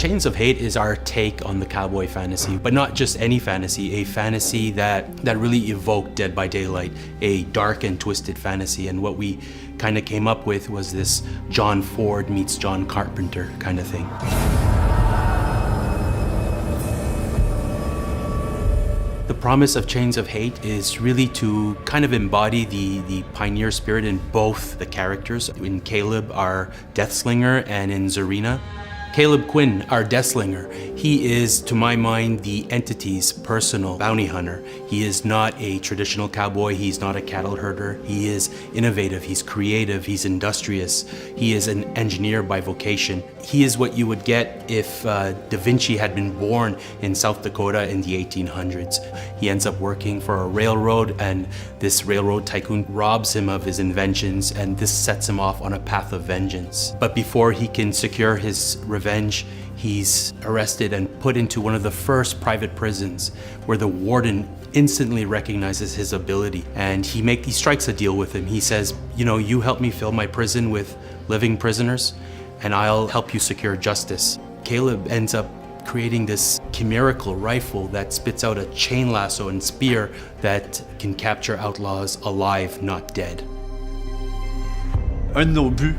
Chains of Hate is our take on the cowboy fantasy, but not just any fantasy, a fantasy that really evoked Dead by Daylight, a dark and twisted fantasy. And what we kind of came up with was this John Ford meets John Carpenter kind of thing. The promise of Chains of Hate is really to kind of embody the pioneer spirit in both the characters, in Caleb, our Deathslinger, and in Zarina. Caleb Quinn, our Deathslinger, he is, to my mind, the entity's personal bounty hunter. He is not a traditional cowboy, he's not a cattle herder. He is innovative, he's creative, he's industrious. He is an engineer by vocation. He is what you would get if Da Vinci had been born in South Dakota in the 1800s. He ends up working for a railroad, and this railroad tycoon robs him of his inventions, and this sets him off on a path of vengeance. But before he can secure his revenge, he's arrested and put into one of the first private prisons, where the warden instantly recognizes his ability, and he strikes a deal with him. He says, you know, you help me fill my prison with living prisoners, and I'll help you secure justice. Caleb ends up creating this chimerical rifle that spits out a chain lasso and spear that can capture outlaws alive, not dead. Un de nos buts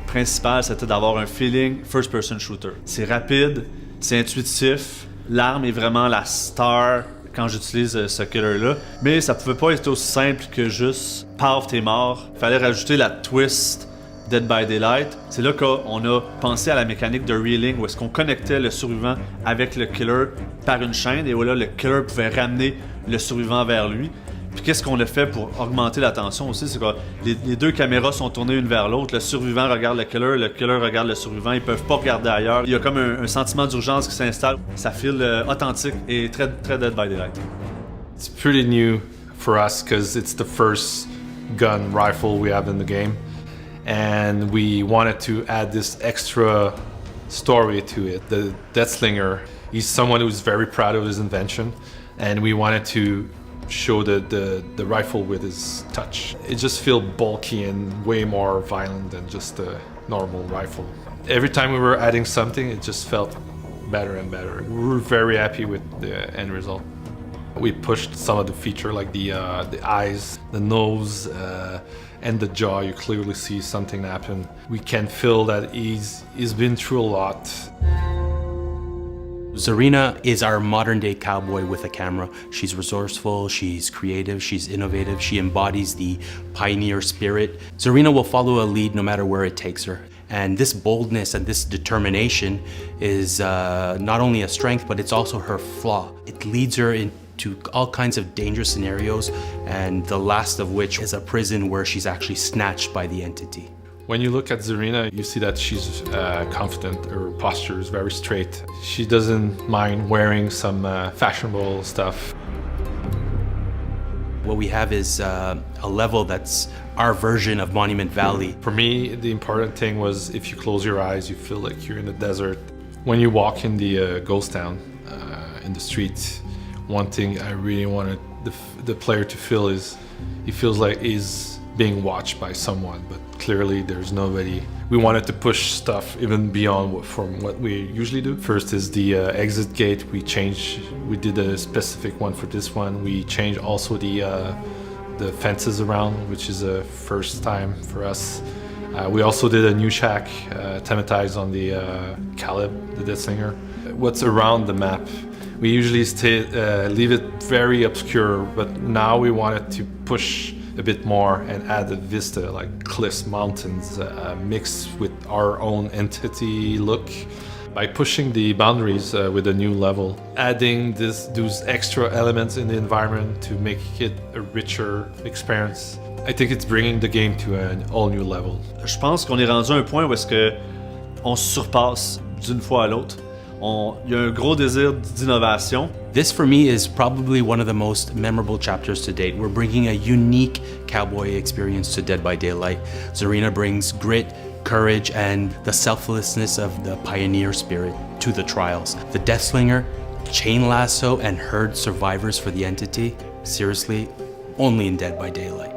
principal, c'était d'avoir un feeling first-person shooter. C'est rapide, c'est intuitif, l'arme est vraiment la star quand j'utilise ce killer-là, mais ça pouvait pas être aussi simple que juste « paf, t'es mort ». Il fallait rajouter la twist Dead by Daylight. C'est là qu'on a pensé à la mécanique de reeling, où est-ce qu'on connectait le survivant avec le killer par une chaîne, et où là, le killer pouvait ramener le survivant vers lui. Puis qu'est-ce qu'on a fait pour augmenter la tension aussi, c'est que les deux caméras sont tournées une vers l'autre, le survivant regarde le killer regarde le survivant, ils peuvent pas regarder ailleurs. Il y a comme un sentiment d'urgence qui s'installe, ça file authentique et très, très Dead by Daylight. It's pretty new for us because it's the first gun rifle we have in the game, and we wanted to add this extra story to it. The Deathslinger, he's someone who's very proud of his invention, and we wanted to show the rifle with his touch. It just feels bulky and way more violent than just a normal rifle. Every time we were adding something, it just felt better and better. We were very happy with the end result. We pushed some of the feature, like the eyes, the nose, and the jaw. You clearly see something happen. We can feel that he's been through a lot. Zarina is our modern-day cowboy with a camera. She's resourceful, she's creative, she's innovative, she embodies the pioneer spirit. Zarina will follow a lead no matter where it takes her. And this boldness and this determination is not only a strength, but it's also her flaw. It leads her into all kinds of dangerous scenarios, and the last of which is a prison where she's actually snatched by the entity. When you look at Zarina, you see that she's confident, her posture is very straight. She doesn't mind wearing some fashionable stuff. What we have is a level that's our version of Monument Valley. For me, the important thing was if you close your eyes, you feel like you're in the desert. When you walk in the ghost town, in the street, one thing I really wanted the player to feel is he feels like he's being watched by someone, but clearly there's nobody. We wanted to push stuff even beyond from what we usually do. First is the exit gate. We did a specific one for this one. We changed also the fences around, which is a first time for us. We also did a new shack thematized on the Caleb, the Deathslinger. What's around the map? We usually leave it very obscure, but now we wanted to push a bit more and add a vista, like cliffs, mountains, mixed with our own entity look. By pushing the boundaries with a new level, adding those extra elements in the environment to make it a richer experience, I think it's bringing the game to an all new level. Je pense qu'on est rendu à un point où est-ce que on se surpasse d'une fois à l'autre. Il y a un gros désir d'innovation. This for me is probably one of the most memorable chapters to date. We're bringing a unique cowboy experience to Dead by Daylight. Zarina brings grit, courage, and the selflessness of the pioneer spirit to the trials. The Deathslinger, chain lasso, and herd survivors for the entity. Seriously, only in Dead by Daylight.